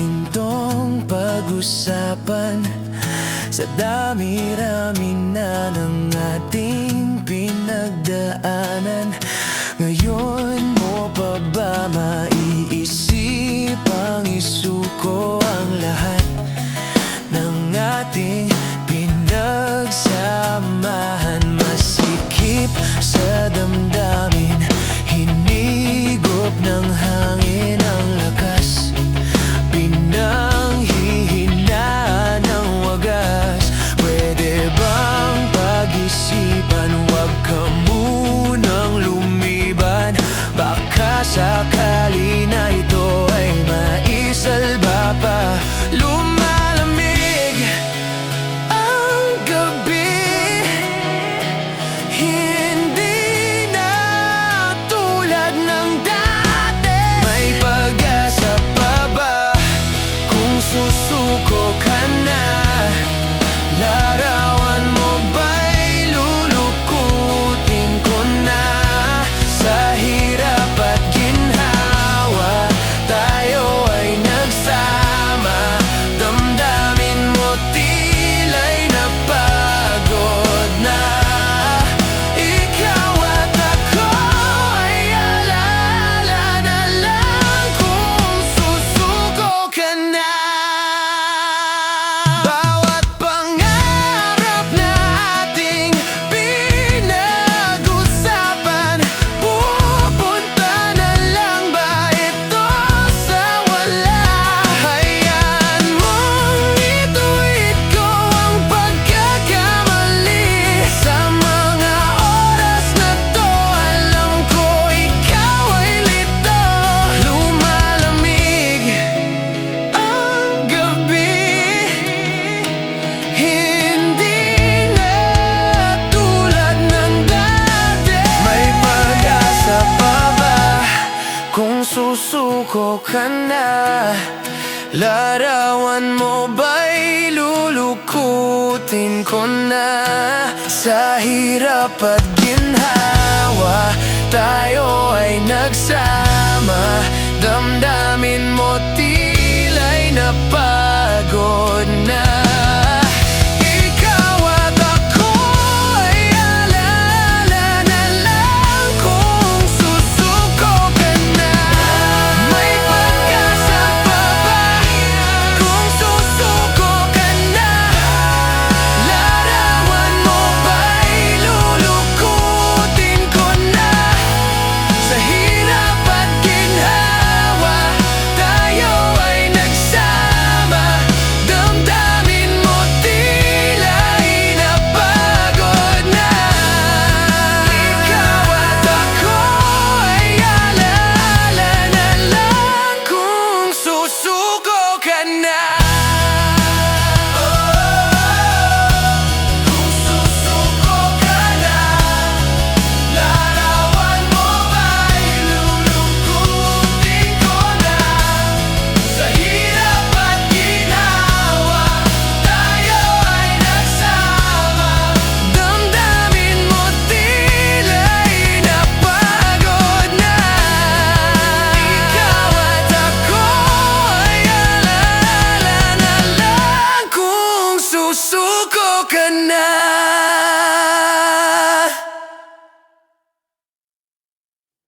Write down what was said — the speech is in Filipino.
natin tong pag-usapan. Sa dami-rami na ng ating pinagdaanan, ngayon mo pa ba maiisipang isuko ang lahat ng ating pinagsamahan? Masikip sa damdamin, hinigop ng hangin ang lakas, pinanghihinaan ng wagas. Pwede bang pag-isipan, huwag ka munang lumiban? Baka sakali na ito ay maisalba pa. Lumalamig ang gabi, hindi na tulad ng dati. May pag-asa pa ba kung susuko ka na? Larawan mo ba'y lulukutin ko na? Sa hirap at ginhawa, tayo ay nagsama. Damdamin mo tila'y napagod na. Ikaw at ako ay alaala na lang kung susuko ka na. Bawat pangarap na ating pinag-usapan, pupunta na lang ba ito sa wala? Hayaan mong ituwid ko ang pagkakamali. Sa mga oras na to, alam ko ikaw ay lito. Lumalamig ang gabi, hindi na tulad ng dati. May pag-asa pa ba kung susuko ka na? Larawan mo ba'y lulukutin ko na? Sa hirap at ginhawa, tayo ay nagsama. Damdamin mo tila'y napagod na. Ikaw at ako ay alaala na lang kung susuko ka na. May pag-asa pa ba kung susuko ka na? Larawan mo ba'y lulukutin ko na? Sa hirap at ginhawa, tayo ay nagsama. Damdamin mo tila'y napagod na. Ikaw at ako ay alaala na lang kung susuko ka na.